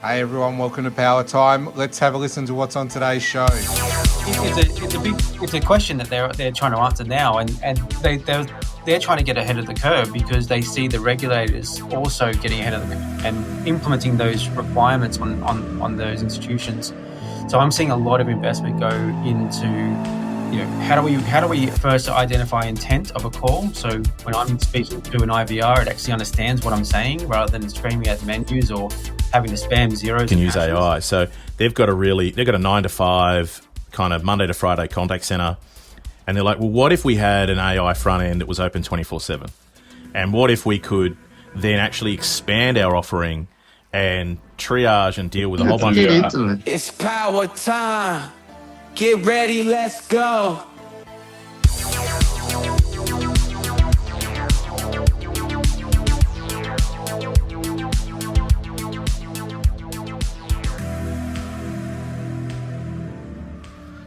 Hey everyone, welcome to Powertime. Let's have a listen to what's on today's show. It's a question that they're trying to answer now, and they're trying to get ahead of the curve because they see the regulators also getting ahead of the curve and implementing those requirements on those institutions. So I'm seeing a lot of investment go into, how do we first identify intent of a call? So when I'm speaking to an IVR, it actually understands what I'm saying rather than screaming at menus or having to spam zeros. Can use AI. So they've got a 9 to 5 kind of Monday to Friday contact center. And they're like, well, what if we had an AI front end that was open 24/7? And what if we could then actually expand our offering and triage and deal with a whole bunch of... It's power time. Get ready, let's go.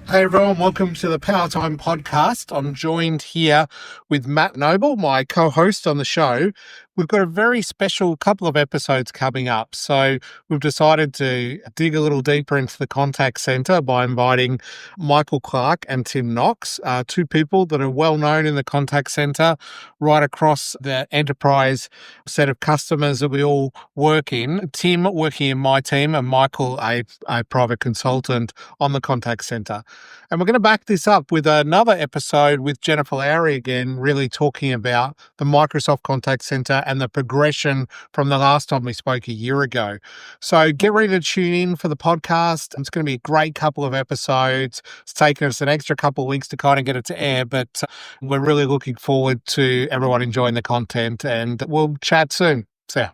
Hey everyone, welcome to the Powertime podcast. I'm joined here with Matt Noble, my co-host on the show. We've got a very special couple of episodes coming up. So we've decided to dig a little deeper into the contact center by inviting Michael Clark and Tim Knox, two people that are well known in the contact center right across the enterprise set of customers that we all work in. Tim working in my team and Michael, a private consultant on the contact center. And we're going to back this up with another episode with Jennifer Lowry again, really talking about the Microsoft Contact Center and the progression from the last time we spoke a year ago. So get ready to tune in for the podcast. It's going to be a great couple of episodes. It's taken us an extra couple of weeks to kind of get it to air, but we're really looking forward to everyone enjoying the content, and we'll chat soon. See ya.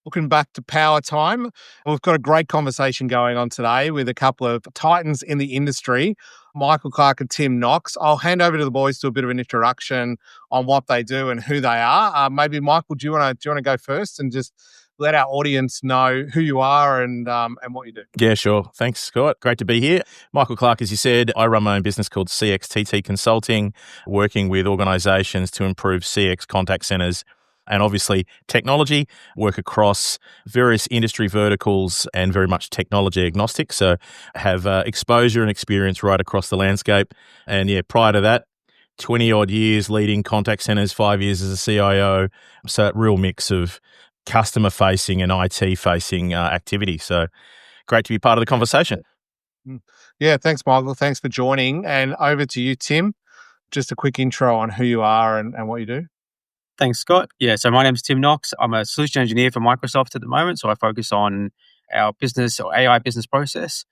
Looking back to Power Time, we've got a great conversation going on today with a couple of titans in the industry, Michael Clark and Tim Knox. I'll hand over to the boys to a bit of an introduction on what they do and who they are. Maybe Michael, do you want to go first and just let our audience know who you are and what you do? Yeah, sure. Thanks, Scott. Great to be here. Michael Clark, as you said, I run my own business called CXTT Consulting, working with organizations to improve CX contact centers. And obviously technology, work across various industry verticals and very much technology agnostic. So have exposure and experience right across the landscape. And yeah, prior to that, 20 odd years leading contact centers, 5 years as a CIO. So a real mix of customer facing and IT facing activity. So great to be part of the conversation. Yeah, thanks, Michael. Thanks for joining. And over to you, Tim. Just a quick intro on who you are and what you do. Thanks, Scott. Yeah, so my name is Tim Knox. I'm a solution engineer for Microsoft at the moment, so I focus on our business or AI business process.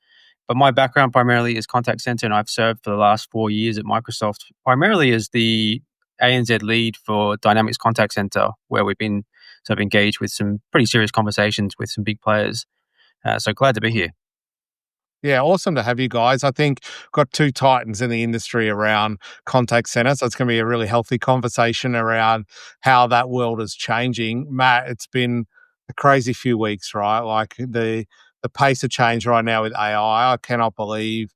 But my background primarily is contact center, and I've served for the last 4 years at Microsoft, primarily as the ANZ lead for Dynamics Contact Center, where we've been sort of engaged with some pretty serious conversations with some big players. So glad to be here. Yeah, awesome to have you guys. I think we've got two titans in the industry around contact center, so it's going to be a really healthy conversation around how that world is changing. Matt, it's been a crazy few weeks, right? Like the pace of change right now with AI, I cannot believe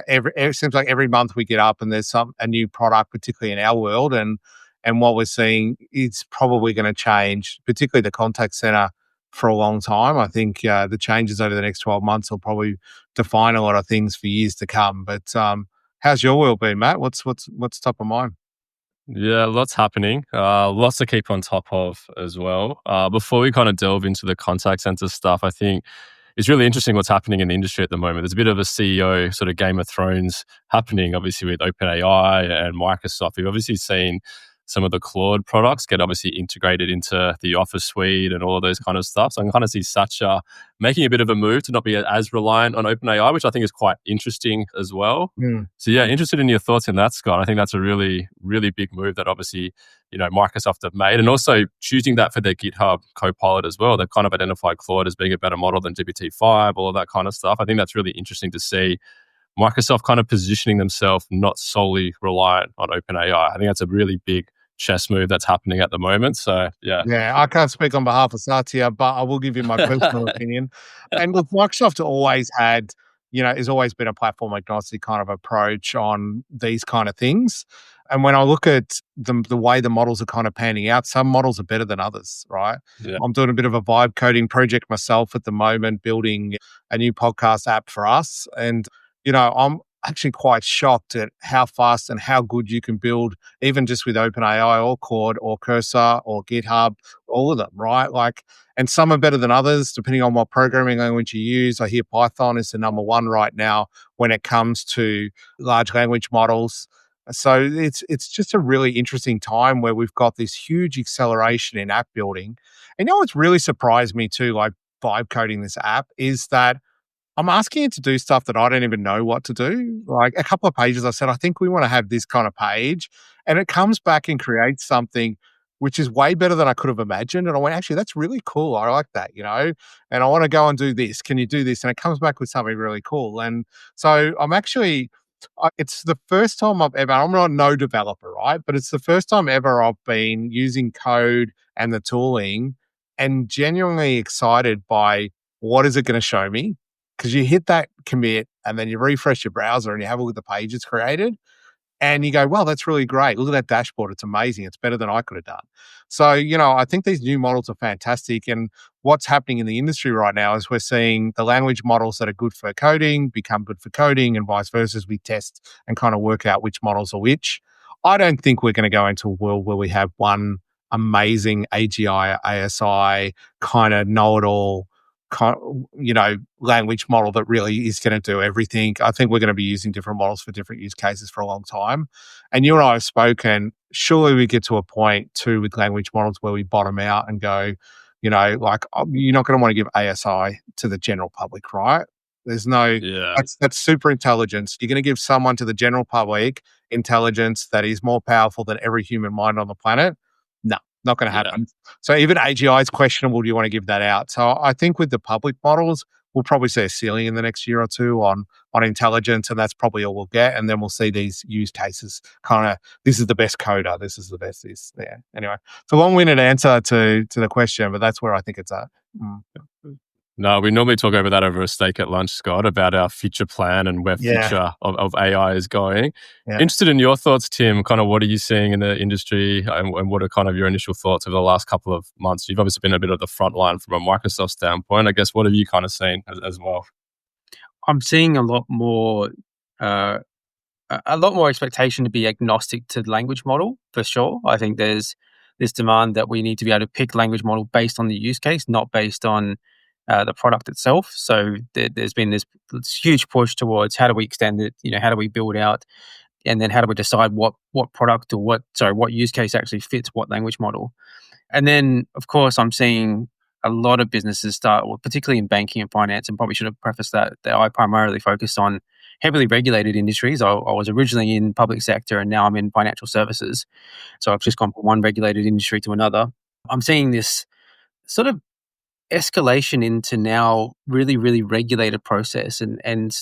it seems like every month we get up and there's a new product, particularly in our world, and what we're seeing is probably going to change, particularly the contact center, for a long time. I think the changes over the next 12 months will probably define a lot of things for years to come. But how's your world been, Matt? What's top of mind? Yeah, lots happening. Lots to keep on top of as well. Before we kind of delve into the contact center stuff, I think it's really interesting what's happening in the industry at the moment. There's a bit of a CEO sort of Game of Thrones happening, obviously, with OpenAI and Microsoft. We've obviously seen some of the Claude products get obviously integrated into the Office suite and all of those kind of stuff. So I can kind of see Satya making a bit of a move to not be as reliant on OpenAI, which I think is quite interesting as well. So yeah, interested in your thoughts on that, Scott. I think that's a really, really big move that obviously, Microsoft have made, and also choosing that for their GitHub Copilot as well. They've kind of identified Claude as being a better model than GPT-5, all of that kind of stuff. I think that's really interesting to see Microsoft kind of positioning themselves not solely reliant on OpenAI. I think that's a really big chess move that's happening at the moment. So, yeah. Yeah, I can't speak on behalf of Satya, but I will give you my personal opinion. And look, Microsoft always had, has always been a platform agnostic kind of approach on these kind of things. And when I look at the way the models are kind of panning out, some models are better than others, right? Yeah. I'm doing a bit of a vibe coding project myself at the moment, building a new podcast app for us. And, I'm actually quite shocked at how fast and how good you can build, even just with OpenAI or Claude or Cursor or GitHub, all of them, right? And some are better than others, depending on what programming language you use. I hear Python is the number one right now when it comes to large language models. So it's just a really interesting time where we've got this huge acceleration in app building. And what's really surprised me too, like vibe coding this app, is that I'm asking it to do stuff that I don't even know what to do. Like a couple of pages, I said, I think we want to have this kind of page. And it comes back and creates something which is way better than I could have imagined. And I went, actually, that's really cool. I like that, and I want to go and do this. Can you do this? And it comes back with something really cool. And so I'm actually, it's the first time I'm not no developer, right? But it's the first time ever I've been using code and the tooling and genuinely excited by what is it going to show me? Because you hit that commit and then you refresh your browser and you have a look at the page it's created and you go, well, that's really great. Look at that dashboard. It's amazing. It's better than I could have done. So, I think these new models are fantastic. And what's happening in the industry right now is we're seeing the language models that are good for coding become good for coding and vice versa as we test and kind of work out which models are which. I don't think we're going to go into a world where we have one amazing AGI, ASI kind of know-it-all language model that really is going to do everything. I think we're going to be using different models for different use cases for a long time. And you and I have spoken, surely we get to a point too with language models where we bottom out and go, you're not going to want to give ASI to the general public, right? There's no, that's super intelligence. You're going to give someone to the general public intelligence that is more powerful than every human mind on the planet. No, not going to happen. So even AGI is questionable. Do you want to give that out? So I think with the public models, we'll probably see a ceiling in the next year or two on intelligence, and that's probably all we'll get. And then we'll see these use cases kind of, this is the best coder, this is the best this. Yeah. Anyway, it's a long-winded answer to the question, but that's where I think it's at. No, we normally talk over that over a steak at lunch, Scott, about our future plan and where future of AI is going. Yeah. Interested in your thoughts, Tim, kind of what are you seeing in the industry and what are kind of your initial thoughts over the last couple of months? You've obviously been a bit at the front line from a Microsoft standpoint. I guess, what have you kind of seen as well? I'm seeing a lot more expectation to be agnostic to the language model, for sure. I think there's this demand that we need to be able to pick language model based on the use case, not based on the product itself. So there's been this huge push towards how do we extend it, how do we build out, and then how do we decide what product or what use case actually fits what language model. And then, of course, I'm seeing a lot of businesses start, particularly in banking and finance, and probably should have prefaced that I primarily focus on heavily regulated industries. I was originally in public sector and now I'm in financial services. So I've just gone from one regulated industry to another. I'm seeing this sort of escalation into now really, really regulated process. And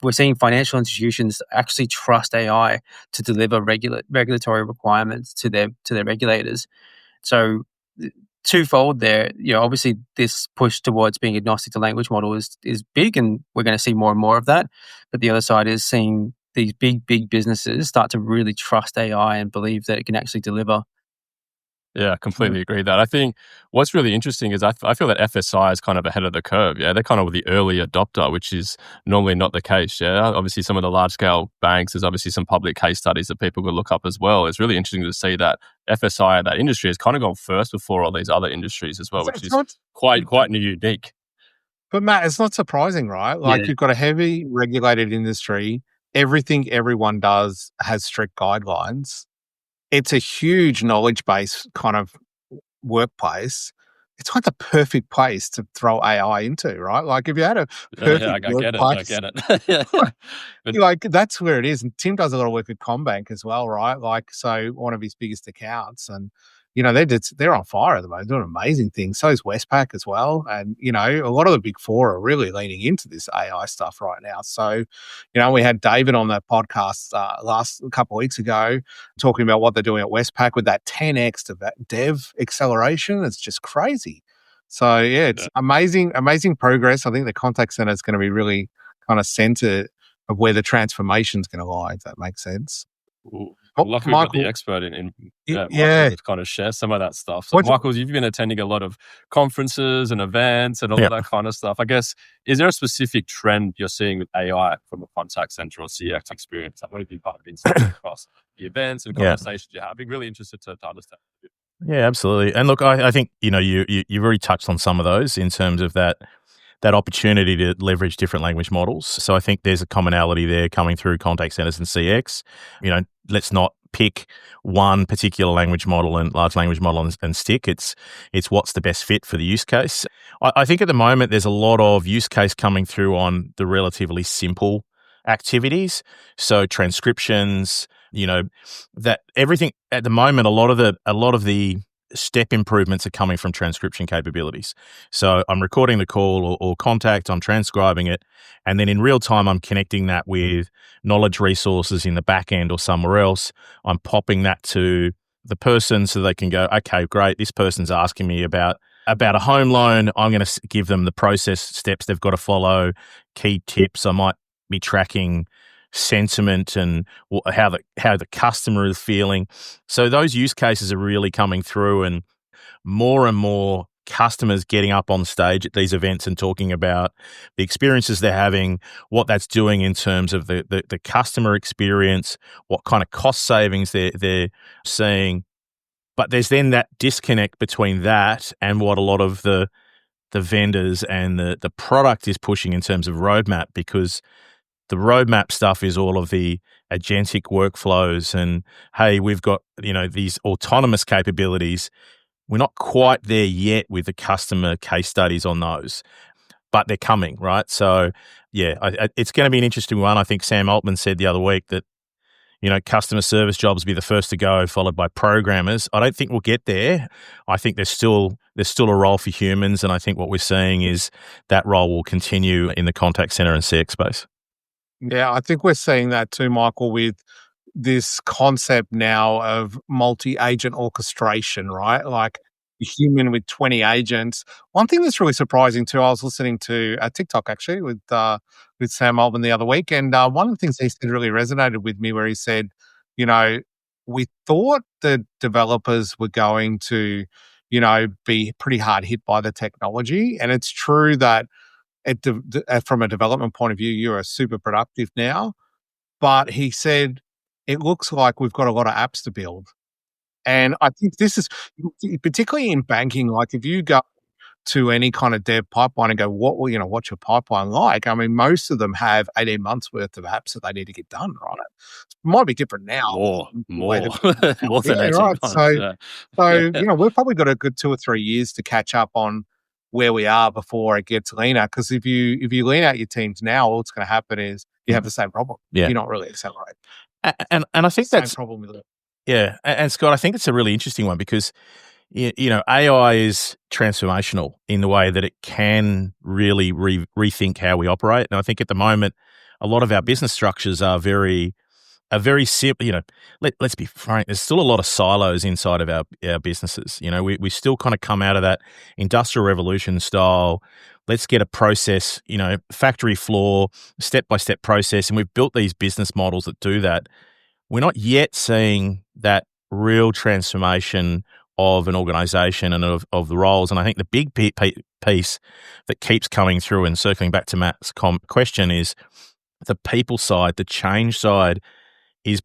we're seeing financial institutions actually trust AI to deliver regulatory requirements to their regulators. So twofold there. Obviously this push towards being agnostic to language model is big, and we're going to see more and more of that. But the other side is seeing these big businesses start to really trust AI and believe that it can actually deliver. Yeah, I completely agree with that. I think what's really interesting is I feel that FSI is kind of ahead of the curve. Yeah, they're kind of the early adopter, which is normally not the case. Yeah, obviously some of the large scale banks, there's obviously some public case studies that people could look up as well. It's really interesting to see that FSI, that industry, has kind of gone first before all these other industries as well, which is quite unique. But Matt, it's not surprising, right? You've got a heavy regulated industry. Everything everyone does has strict guidelines. It's a huge knowledge base kind of workplace. It's like the perfect place to throw AI into, right? If you had a perfect workplace, I get it. That's where it is. And Tim does a lot of work at CommBank as well, right? So one of his biggest accounts, and they're on fire at the moment, doing amazing things. So is Westpac as well. And, a lot of the big four are really leaning into this AI stuff right now. So, we had David on that podcast last couple of weeks ago talking about what they're doing at Westpac with that 10x of that dev acceleration. It's just crazy. So, it's amazing progress. I think the contact center is going to be really kind of center of where the transformation is going to lie, if that makes sense. Ooh. Luckily, we've got the Michael, expert in Michael yeah. to kind of share some of that stuff. So, What, Michael, you've been attending a lot of conferences and events and all Yeah. of that kind of stuff. I guess, is there a specific trend you're seeing with AI from a contact center or CX experience? What have you kind of been seeing across the events and Yeah. conversations you have? I'd be really interested to understand. Yeah, absolutely. And look, I think you've already touched on some of those in terms of that opportunity to leverage different language models. So I think there's a commonality there coming through contact centers and CX. Let's not pick one particular language model and large language model and stick. It's what's the best fit for the use case. I think at the moment there's a lot of use case coming through on the relatively simple activities. So transcriptions, that everything at the moment, a lot of the step improvements are coming from transcription capabilities. So I'm recording the call or contact, I'm transcribing it, and then in real time, I'm connecting that with knowledge resources in the back end or somewhere else. I'm popping that to the person so they can go, okay, great, this person's asking me about a home loan. I'm going to give them the process steps they've got to follow, key tips. I might be tracking sentiment and how the customer is feeling. So those use cases are really coming through, and more customers getting up on stage at these events and talking about the experiences they're having, what that's doing in terms of the customer experience, what kind of cost savings they're seeing. But there's then that disconnect between that and what a lot of the vendors and the product is pushing in terms of roadmap, because the roadmap stuff is all of the agentic workflows and, hey, we've got, these autonomous capabilities. We're not quite there yet with the customer case studies on those, but they're coming, right? So, yeah, it's going to be an interesting one. I think Sam Altman said the other week that, customer service jobs will be the first to go, followed by programmers. I don't think we'll get there. I think there's still a role for humans, and I think what we're seeing is that role will continue in the contact center and CX space. Yeah, I think we're seeing that too, Michael, with this concept now of multi-agent orchestration, right? Like a human with 20 agents. One thing that's really surprising too, I was listening to a TikTok actually with Sam Altman the other week, and one of the things he said really resonated with me, where he said, we thought the developers were going to, be pretty hard hit by the technology, and it's true that from a development point of view, you are super productive now. But he said, it looks like we've got a lot of apps to build. And I think this is particularly in banking. Like if you go to any kind of dev pipeline and go, what's your pipeline like? I mean, most of them have 18 months worth of apps that they need to get done, right? It might be different now. More More than 18 right. months. So, we've probably got a good 2 or 3 years to catch up on where we are before it gets leaner. Because if you lean out your teams now, all that's going to happen is you have the same problem. Yeah. You're not really accelerating. And I think Same that's problem with it. Yeah, and Scott, I think it's a really interesting one because AI is transformational in the way that it can really rethink how we operate. And I think at the moment, a lot of our business structures are very simple. Let's be frank. There's still a lot of silos inside of our businesses. We still kind of come out of that industrial revolution style. Let's get a process, factory floor, step-by-step process. And we've built these business models that do that. We're not yet seeing that real transformation of an organization and of the roles. And I think the big piece that keeps coming through, and circling back to Matt's question, is the people side, the change side is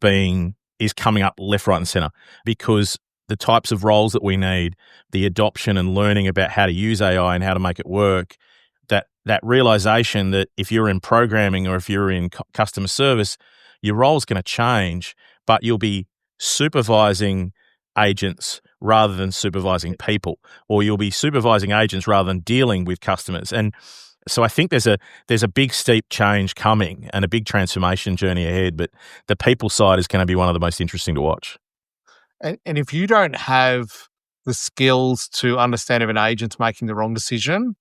coming up left, right, and center, because the types of roles that we need, the adoption and learning about how to use AI and how to make it work, that realization that if you're in programming or if you're in customer service, your role's going to change, but you'll be supervising agents rather than supervising people, or you'll be supervising agents rather than dealing with customers. And so I think there's a big steep change coming and a big transformation journey ahead, but the people side is going to be one of the most interesting to watch. And if you don't have the skills to understand if an agent's making the wrong decision,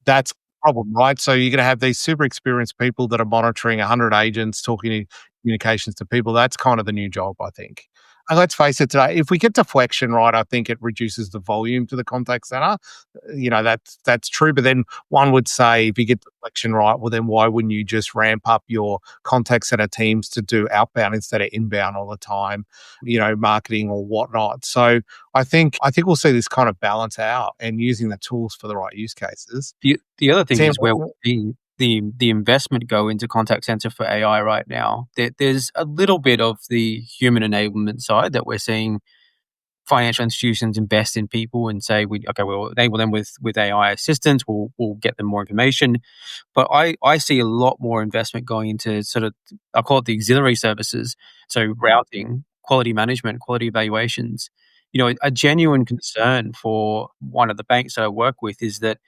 that's a problem, right? So you're going to have these super experienced people that are monitoring 100 agents, talking to communications to people. That's kind of the new job, I think. And let's face it today, if we get deflection right, I think it reduces the volume to the contact center. That's true. But then one would say if you get deflection right, well, then why wouldn't you just ramp up your contact center teams to do outbound instead of inbound all the time, marketing or whatnot. So I think we'll see this kind of balance out and using the tools for the right use cases. The other thing Tim, is where we're seeing the investment go into contact center for AI right now. There's a little bit of the human enablement side that we're seeing financial institutions invest in people and say, we'll enable them with AI assistance, we'll get them more information. But I see a lot more investment going into sort of, I'll call it the auxiliary services. So routing, quality management, quality evaluations. A genuine concern for one of the banks that I work with is that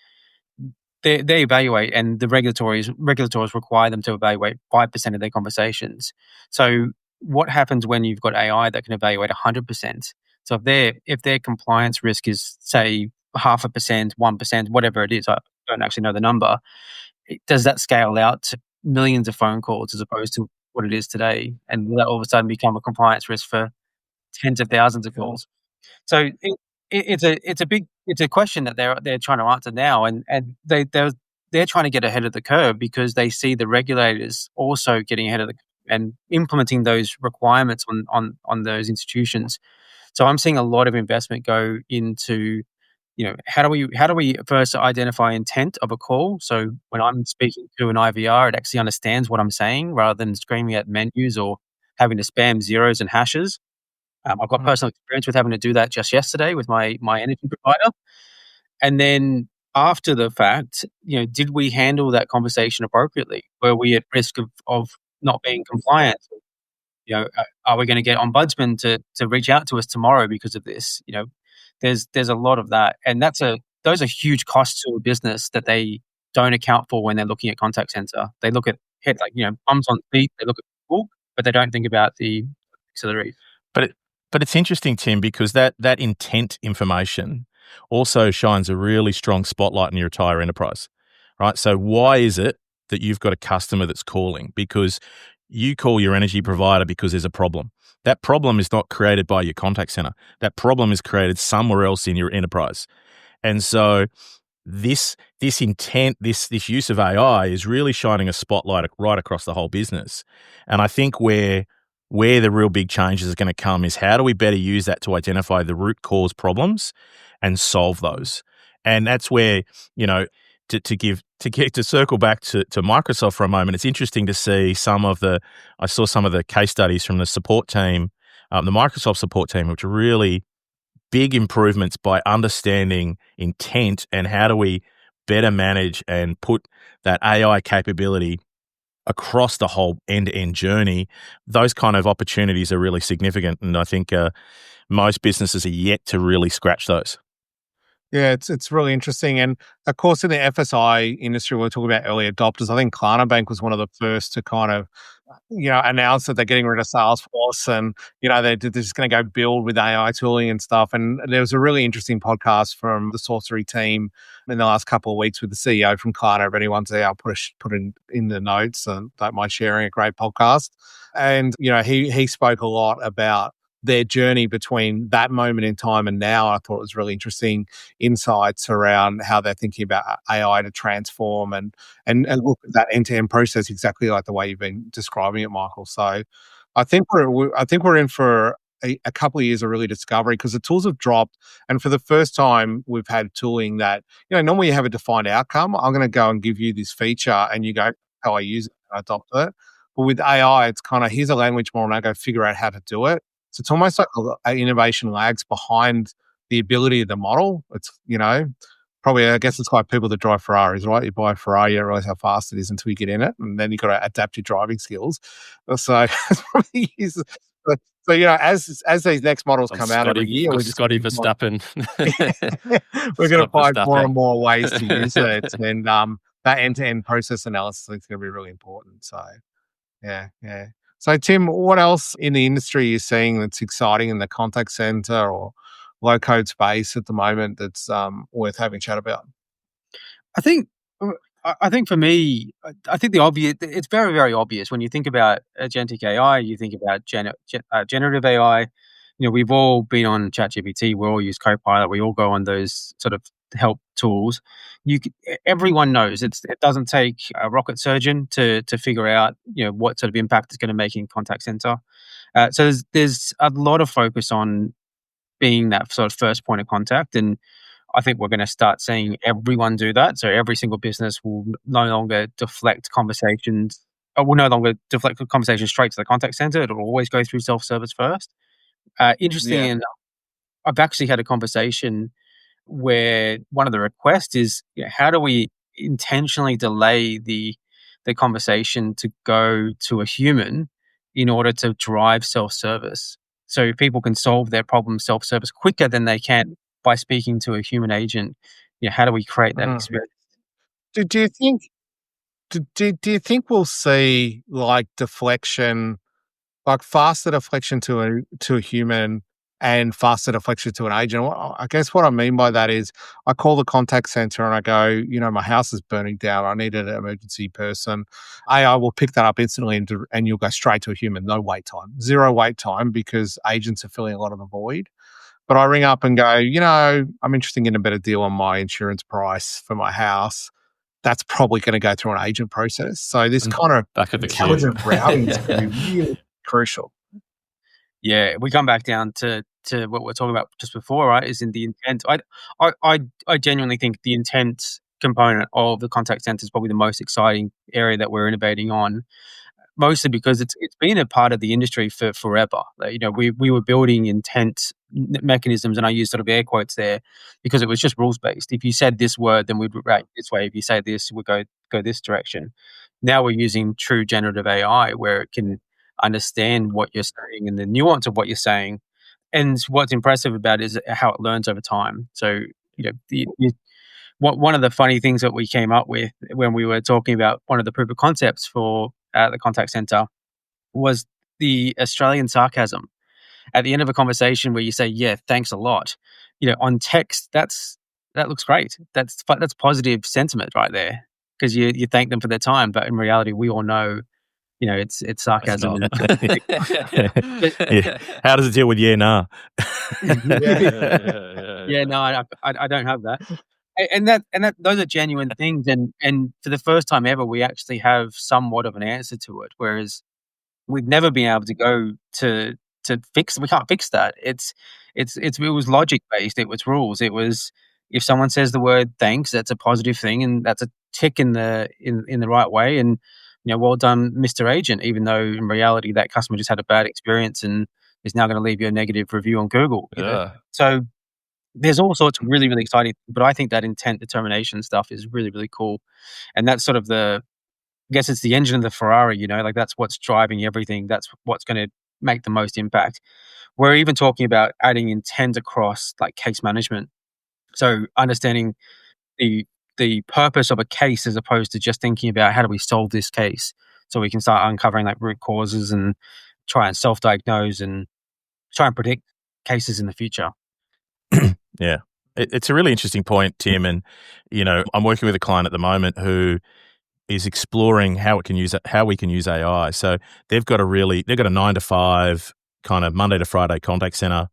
they evaluate, and the regulators require them to evaluate 5% of their conversations. So what happens when you've got AI that can evaluate 100%? So if their compliance risk is, say, 0.5%, 1%, whatever it is, I don't actually know the number, does that scale out to millions of phone calls as opposed to what it is today? And will that all of a sudden become a compliance risk for tens of thousands of calls? So it's a question that they're trying to answer now, and they're trying to get ahead of the curve because they see the regulators also getting ahead of and implementing those requirements on those institutions. So I'm seeing a lot of investment go into, how do we first identify intent of a call? So when I'm speaking to an IVR, it actually understands what I'm saying rather than screaming at menus or having to spam zeros and hashes. I've got personal experience with having to do that just yesterday with my energy provider. And then after the fact, did we handle that conversation appropriately? Were we at risk of not being compliant? Are we going to get ombudsman to reach out to us tomorrow because of this? There's a lot of that, and those are huge costs to a business that they don't account for when they're looking at contact center. They look at bums on feet. They look at people, but they don't think about the auxiliary. But it's interesting, Tim, because that intent information also shines a really strong spotlight in your entire enterprise, right? So why is it that you've got a customer that's calling? Because you call your energy provider because there's a problem. That problem is not created by your contact center. That problem is created somewhere else in your enterprise. And so this intent, this use of AI is really shining a spotlight right across the whole business. And I think where the real big changes are going to come is how do we better use that to identify the root cause problems and solve those. And that's where, to circle back to Microsoft for a moment, it's interesting to see I saw some of the case studies from the support team, the Microsoft support team, which are really big improvements by understanding intent and how do we better manage and put that AI capability across the whole end-to-end journey. Those kind of opportunities are really significant, and I think most businesses are yet to really scratch those. Yeah, it's really interesting. And of course, in the FSI industry, we're talking about early adopters. I think Klarna Bank was one of the first to kind of, announce that they're getting rid of Salesforce and, they're just going to go build with AI tooling and stuff. And there was a really interesting podcast from the Sorcery team in the last couple of weeks with the CEO from Klarna. If anyone's there, I'll put it in the notes and don't mind sharing. A great podcast. And, he spoke a lot about their journey between that moment in time and now. I thought it was really interesting insights around how they're thinking about AI to transform and look at that end-to-end process exactly like the way you've been describing it, Michael. So I think we're in for a couple of years of really discovery because the tools have dropped, and for the first time we've had tooling that normally you have a defined outcome. I'm going to go and give you this feature, and you go how I use it and adopt it. But with AI, it's kind of here's a language model, and I go figure out how to do it. So it's almost like innovation lags behind the ability of the model. It's, probably, I guess it's like people that drive Ferraris, right? You buy a Ferrari, you don't realize how fast it is until you get in it. And then you've got to adapt your driving skills. So it's probably as these next models come out every year, we're Scotty Verstappen. We're going to find more and more ways to use it. And that end-to-end process analysis is going to be really important. So, yeah. So, Tim, what else in the industry are you seeing that's exciting in the contact center or low-code space at the moment that's worth having a chat about? I think for me, I think it's very, very obvious when you think about agentic AI, you think about generative AI, we've all been on ChatGPT. We all use Copilot. We all go on those sort of help tools. Everyone knows it doesn't take a rocket surgeon to figure out what sort of impact it's going to make in contact center. So there's a lot of focus on being that sort of first point of contact, and I think we're going to start seeing everyone do that. So every single business will no longer deflect conversations. Will no longer deflect the conversation straight to the contact center. It'll always go through self-service first. Interestingly enough, I've actually had a conversation where one of the requests is, how do we intentionally delay the conversation to go to a human in order to drive self-service, so people can solve their problem self-service quicker than they can by speaking to a human agent. How do we create that experience? Do you think? Do you think we'll see like deflection, like faster deflection to a human and faster deflection to an agent? I guess what I mean by that is I call the contact center and I go, my house is burning down. I need an emergency person. AI will pick that up instantly and you'll go straight to a human. No wait time, zero wait time, because agents are filling a lot of the void. But I ring up and go, I'm interested in a better deal on my insurance price for my house. That's probably going to go through an agent process. So this kind of back at the intelligent routing is going to be really crucial. Yeah, we come back down to what we're talking about just before, right? Is in the intent. I genuinely think the intent component of the contact center is probably the most exciting area that we're innovating on. Mostly because it's been a part of the industry for forever. We were building intent mechanisms, and I use sort of air quotes there because it was just rules based. If you said this word, then we'd write this way. If you say this, we'd go this direction. Now we're using true generative AI, where it can understand what you're saying and the nuance of what you're saying. And what's impressive about it is how it learns over time. So one of the funny things that we came up with when we were talking about one of the proof of concepts for the contact center was the Australian sarcasm. At the end of a conversation where you say, yeah, thanks a lot, on text, that looks great. That's positive sentiment right there, because you thank them for their time. But in reality, we all know, it's sarcasm. Yeah. How does it deal with nah? Yeah, no, I don't have that. And that those are genuine things, and for the first time ever, we actually have somewhat of an answer to it. Whereas we've never been able to go to fix. We can't fix that. It was logic based. It was rules. It was, if someone says the word thanks, that's a positive thing, and that's a tick in the right way. And well done, Mr. Agent. Even though in reality that customer just had a bad experience and is now going to leave you a negative review on Google. So there's all sorts of really, really exciting, but I think that intent determination stuff is really, really cool. And that's sort of I guess it's the engine of the Ferrari, like that's what's driving everything. That's what's going to make the most impact. We're even talking about adding intent across like case management. So understanding the purpose of a case as opposed to just thinking about how do we solve this case, so we can start uncovering like root causes and try and self-diagnose and try and predict cases in the future. Yeah. It's a really interesting point, Tim. And, I'm working with a client at the moment who is exploring how we can use AI. So they've got a 9 to 5 kind of Monday to Friday contact center.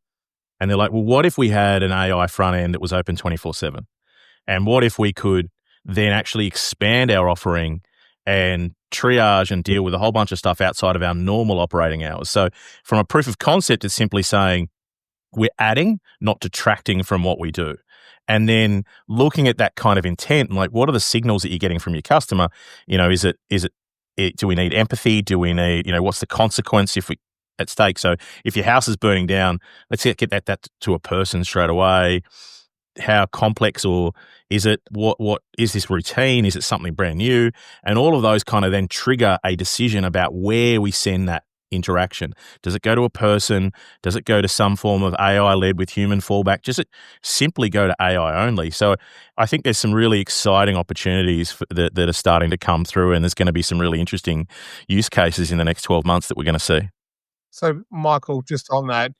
And they're like, well, what if we had an AI front end that was open 24/7? And what if we could then actually expand our offering and triage and deal with a whole bunch of stuff outside of our normal operating hours? So from a proof of concept, it's simply saying, we're adding, not detracting from what we do. And then looking at that kind of intent, and like, what are the signals that you're getting from your customer? Is it, do we need empathy? Do we need, what's the consequence at stake? So if your house is burning down, let's get that to a person straight away. How complex or is it? What is this routine? Is it something brand new? And all of those kind of then trigger a decision about where we send that interaction. Does it go to a person? Does it go to some form of AI led with human fallback? Does it simply go to AI only? So I think there's some really exciting opportunities that are starting to come through, and there's going to be some really interesting use cases in the next 12 months that we're going to see. So Michael, just on that,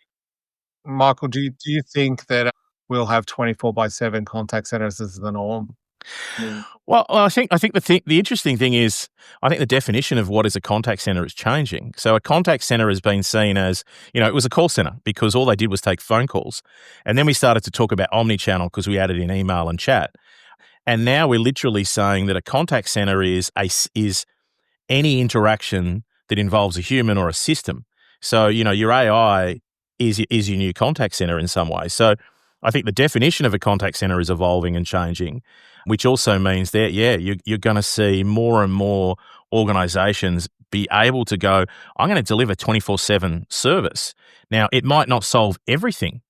do you think that we'll have 24/7 contact centers as the norm? Well, I think the interesting thing is, I think the definition of what is a contact center is changing. So a contact center has been seen as, it was a call center because all they did was take phone calls. And then we started to talk about omni-channel because we added in email and chat. And now we're literally saying that a contact center is any interaction that involves a human or a system. So, your AI is your new contact center in some way. So I think the definition of a contact center is evolving and changing, which also means that, you're going to see more and more organizations be able to go, I'm going to deliver 24/7 service. Now, it might not solve everything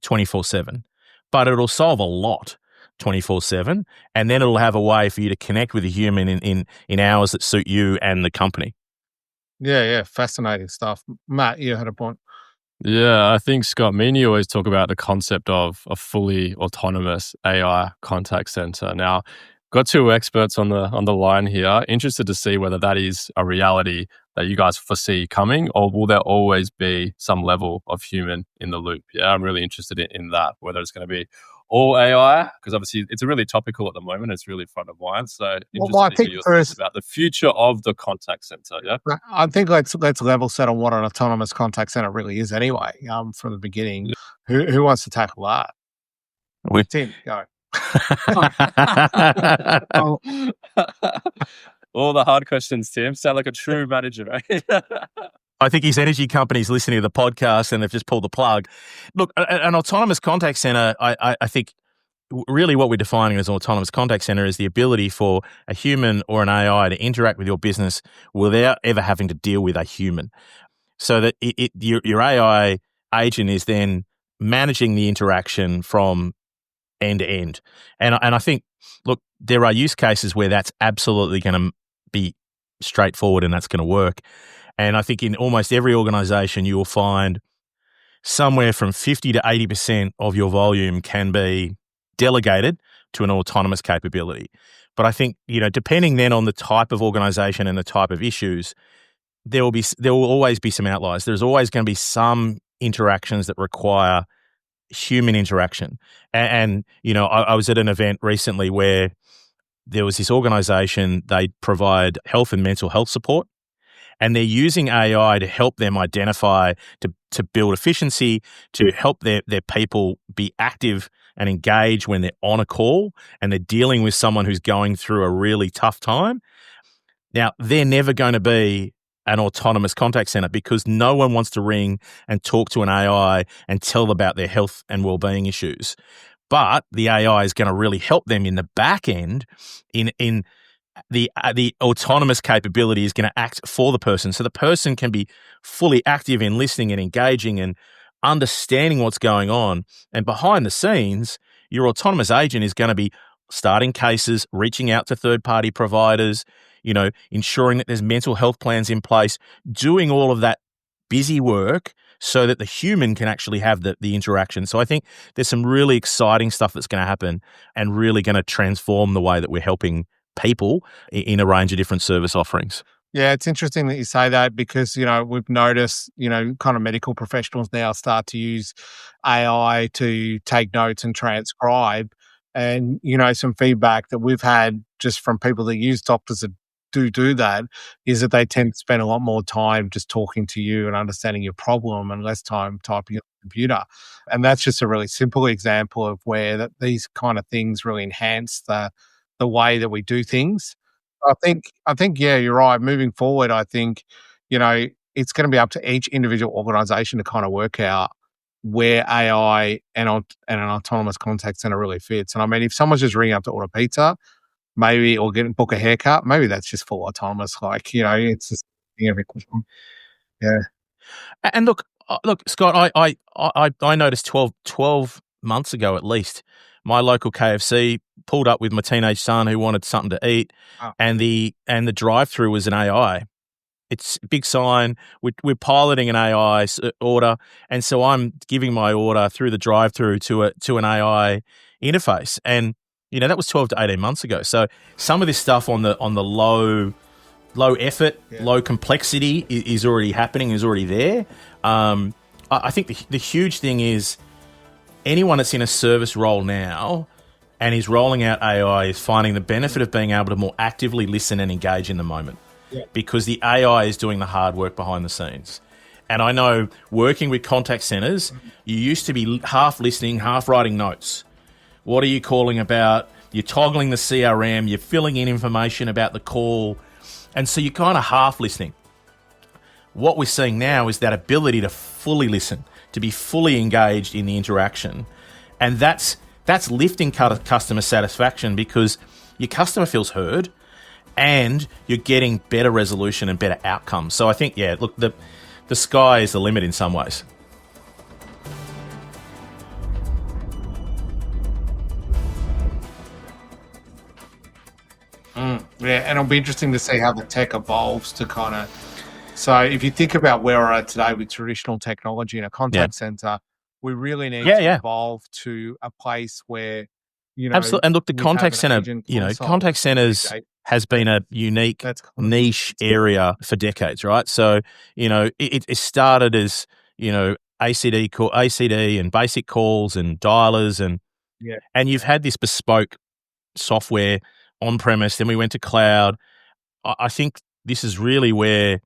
24/7, but it'll solve a lot 24/7, and then it'll have a way for you to connect with a human in hours that suit you and the company. Yeah, fascinating stuff. Matt, you had a point. Yeah, I think, Scott, me and you always talk about the concept of a fully autonomous AI contact center. Now, got two experts on the line here. Interested to see whether that is a reality that you guys foresee coming, or will there always be some level of human in the loop? Yeah, I'm really interested in that, whether it's going to be all AI, because obviously it's really topical at the moment. It's really front of mind. So interested to hear your thoughts about the future of the contact center. Yeah, I think let's level set on what an autonomous contact center really is anyway. From the beginning, who wants to tackle that? Tim, go. All the hard questions, Tim. Sound like a true manager, right? I think his energy company's listening to the podcast and they've just pulled the plug. Look, an autonomous contact center, I think really what we're defining as an autonomous contact center is the ability for a human or an AI to interact with your business without ever having to deal with a human. So that your AI agent is then managing the interaction from end to end. And I think, look, there are use cases where that's absolutely going to be straightforward and that's going to work. And I think in almost every organization, you will find somewhere from 50 to 80% of your volume can be delegated to an autonomous capability. But I think, depending then on the type of organization and the type of issues, there will always be some outliers. There's always going to be some interactions that require human interaction. And I was at an event recently where there was this organization, they provide health and mental health support. And they're using AI to help them identify, to build efficiency, to help their people be active and engage when they're on a call and they're dealing with someone who's going through a really tough time. Now, they're never going to be an autonomous contact center because no one wants to ring and talk to an AI and tell them about their health and well-being issues. But the AI is going to really help them in the back end in the autonomous capability is going to act for the person. So the person can be fully active in listening and engaging and understanding what's going on. And behind the scenes, your autonomous agent is going to be starting cases, reaching out to third-party providers, ensuring that there's mental health plans in place, doing all of that busy work so that the human can actually have the interaction. So I think there's some really exciting stuff that's going to happen and really going to transform the way that we're helping people in a range of different service offerings. Yeah, it's interesting that you say that because, we've noticed, kind of medical professionals now start to use AI to take notes and transcribe. And, some feedback that we've had just from people that use doctors that do that is that they tend to spend a lot more time just talking to you and understanding your problem and less time typing on the computer. And that's just a really simple example of where these kind of things really enhance the way that we do things. I think, yeah, you're right. Moving forward, I think, it's going to be up to each individual organization to kind of work out where AI and an autonomous contact center really fits. And I mean, if someone's just ringing up to order pizza, maybe, or book a haircut, maybe that's just full autonomous. It's just every question. Yeah. And look, Scott, I noticed 12 months ago at least, my local KFC pulled up with my teenage son who wanted something to eat, and the drive-through was an AI. It's a big sign. We're piloting an AI order, and so I'm giving my order through the drive-through to an AI interface, and that was 12 to 18 months ago. So some of this stuff on the low effort, low complexity is already happening, is already there. I think the huge thing is anyone that's in a service role now, and is rolling out AI is finding the benefit of being able to more actively listen and engage in the moment, because the AI is doing the hard work behind the scenes. And I know working with contact centers, you used to be half listening, half writing notes. What are you calling about? You're toggling the CRM, you're filling in information about the call. And so you're kind of half listening. What we're seeing now is that ability to fully listen, to be fully engaged in the interaction. And that's lifting customer satisfaction, because your customer feels heard and you're getting better resolution and better outcomes. So I think, look, the sky is the limit in some ways. Yeah, and it'll be interesting to see how the tech evolves to kind of. So if you think about where we're at today with traditional technology in a contact center, we really need to evolve to a place where, absolutely. And look, the contact center, contact centers has been a unique niche area for decades, right? So, it started as, ACD and basic calls and dialers and you've had this bespoke software on-premise, then we went to cloud. I think this is really where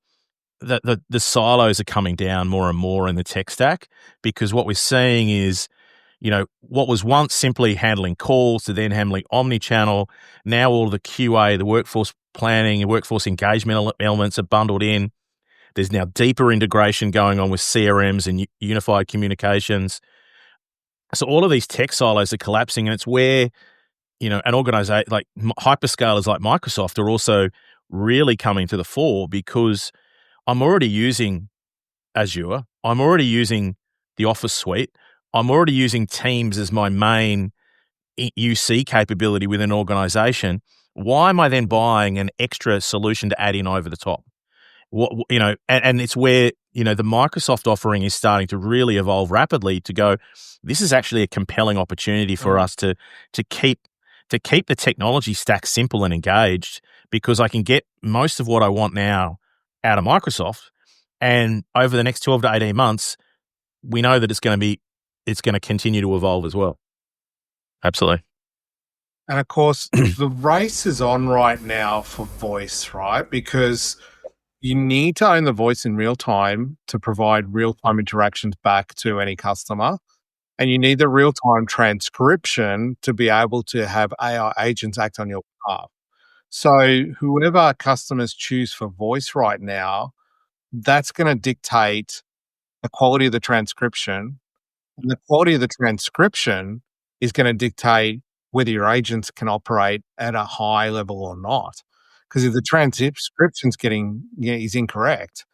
the silos are coming down more and more in the tech stack, because what we're seeing is, what was once simply handling calls to then handling omni-channel, now all the QA, the workforce planning and workforce engagement elements are bundled in. There's now deeper integration going on with CRMs and unified communications. So all of these tech silos are collapsing, and it's where, an organization like hyperscalers like Microsoft are also really coming to the fore, because I'm already using Azure. I'm already using the Office suite. I'm already using Teams as my main UC capability within an organization. Why am I then buying an extra solution to add in over the top? And it's where, the Microsoft offering is starting to really evolve rapidly to go, this is actually a compelling opportunity for us to keep the technology stack simple and engaged, because I can get most of what I want now out of Microsoft. And over the next 12 to 18 months, we know that it's going to continue to evolve as well. Absolutely. And of course, the race is on right now for voice, right? Because you need to own the voice in real time to provide real-time interactions back to any customer. And you need the real-time transcription to be able to have AI agents act on your behalf. So whoever customers choose for voice right now, that's going to dictate the quality of the transcription. And the quality of the transcription is going to dictate whether your agents can operate at a high level or not. Because if the transcription's is incorrect,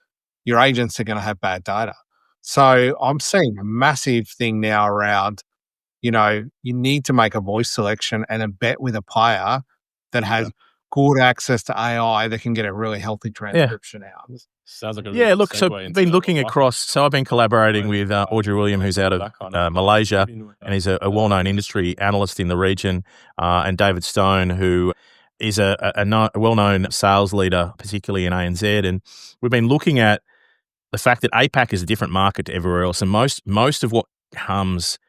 your agents are going to have bad data. So I'm seeing a massive thing now around, you need to make a voice selection and a bet with a player that has good access to AI that can get a really healthy transcription out. Sounds like a really look, so I've been looking across, so I've been collaborating with Audrey William, who's out of Malaysia, and he's a well-known industry analyst in the region, and David Stone, who is a well-known sales leader, particularly in ANZ. And we've been looking at the fact that APAC is a different market to everywhere else. And most of what comes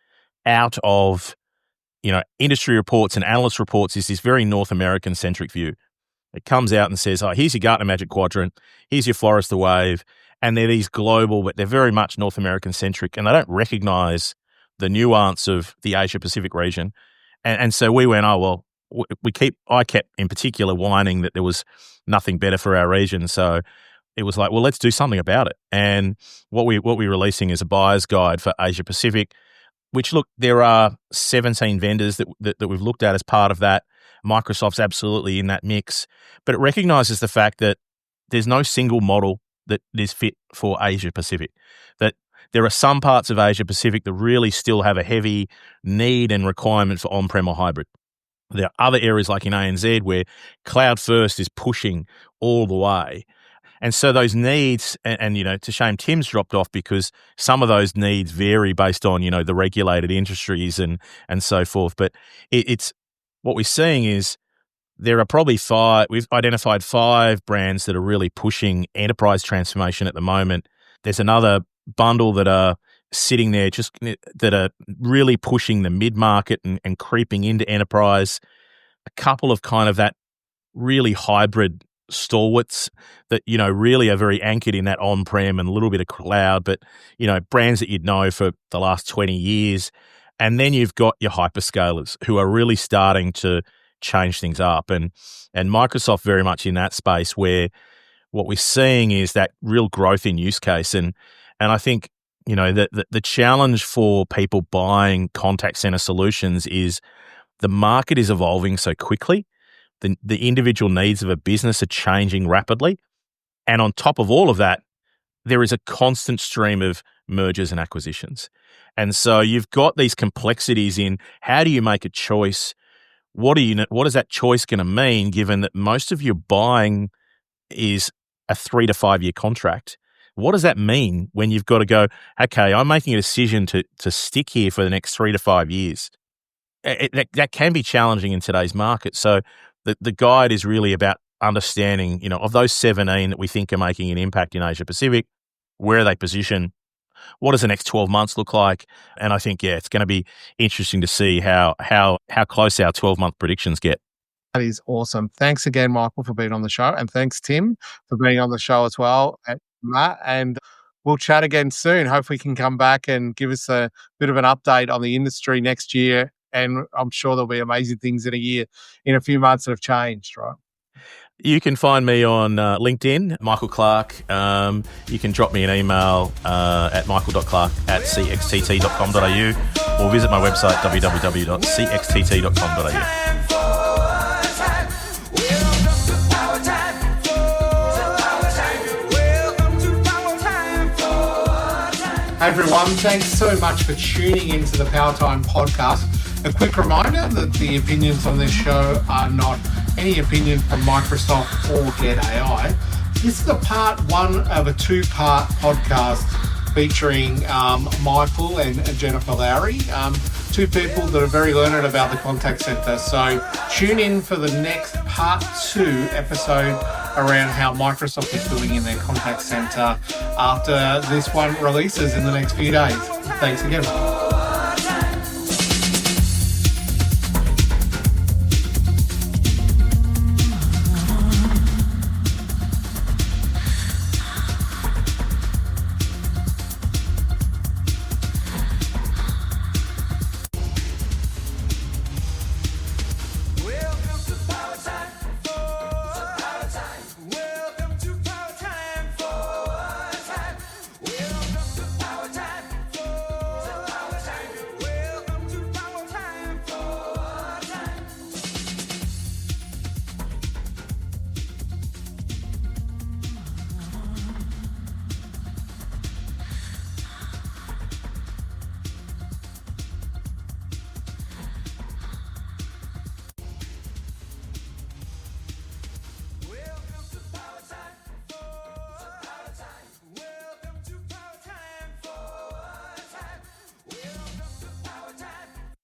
out of, industry reports and analyst reports is this very North American centric view. It comes out and says, here's your Gartner Magic Quadrant, here's your Forrester Wave, and they're these global, but they're very much North American centric, and they don't recognize the nuance of the Asia Pacific region. And so we went, I kept in particular whining that there was nothing better for our region. So it was like, well, let's do something about it. And what we're releasing is a buyer's guide for Asia Pacific, which, look, there are 17 vendors that we've looked at as part of that. Microsoft's absolutely in that mix, but it recognizes the fact that there's no single model that is fit for Asia Pacific, that there are some parts of Asia Pacific that really still have a heavy need and requirement for on-prem or hybrid. There are other areas like in ANZ where cloud first is pushing all the way. And so those needs, and it's a shame Tim's dropped off, because some of those needs vary based on, the regulated industries and so forth. But it's what we're seeing is there are probably we've identified 5 brands that are really pushing enterprise transformation at the moment. There's another bundle that are sitting there that are really pushing the mid-market and creeping into enterprise. A couple of kind of that really hybrid stalwarts that, really are very anchored in that on-prem and a little bit of cloud, but, brands that you'd know for the last 20 years. And then you've got your hyperscalers who are really starting to change things up. And Microsoft very much in that space where what we're seeing is that real growth in use case. And I think, the challenge for people buying contact center solutions is the market is evolving so quickly. The individual needs of a business are changing rapidly. And on top of all of that, there is a constant stream of mergers and acquisitions. And so you've got these complexities in how do you make a choice? What is that choice going to mean, given that most of your buying is a 3 to 5 year contract? What does that mean when you've got to go, okay, I'm making a decision to stick here for the next 3 to 5 years? That can be challenging in today's market. So the guide is really about understanding, of those 17 that we think are making an impact in Asia Pacific, where are they positioned? What does the next 12 months look like? And I think, it's going to be interesting to see how close our 12-month predictions get. That is awesome. Thanks again, Michael, for being on the show. And thanks, Tim, for being on the show as well, and Matt. And we'll chat again soon. Hopefully you can come back and give us a bit of an update on the industry next year. And I'm sure there'll be amazing things in a few months that have changed, right? You can find me on LinkedIn, Michael Clark. You can drop me an email at michael.clark@cxtt.com.au or visit my website, www.cxtt.com.au. Hey everyone, thanks so much for tuning into the Powertime podcast. A quick reminder that the opinions on this show are not any opinion from Microsoft or Get AI. This is a part one of a two-part podcast featuring Michael and Jennifer Lowry, two people that are very learned about the contact center. So tune in for the next part 2 episode around how Microsoft is doing in their contact center after this one releases in the next few days. Thanks again.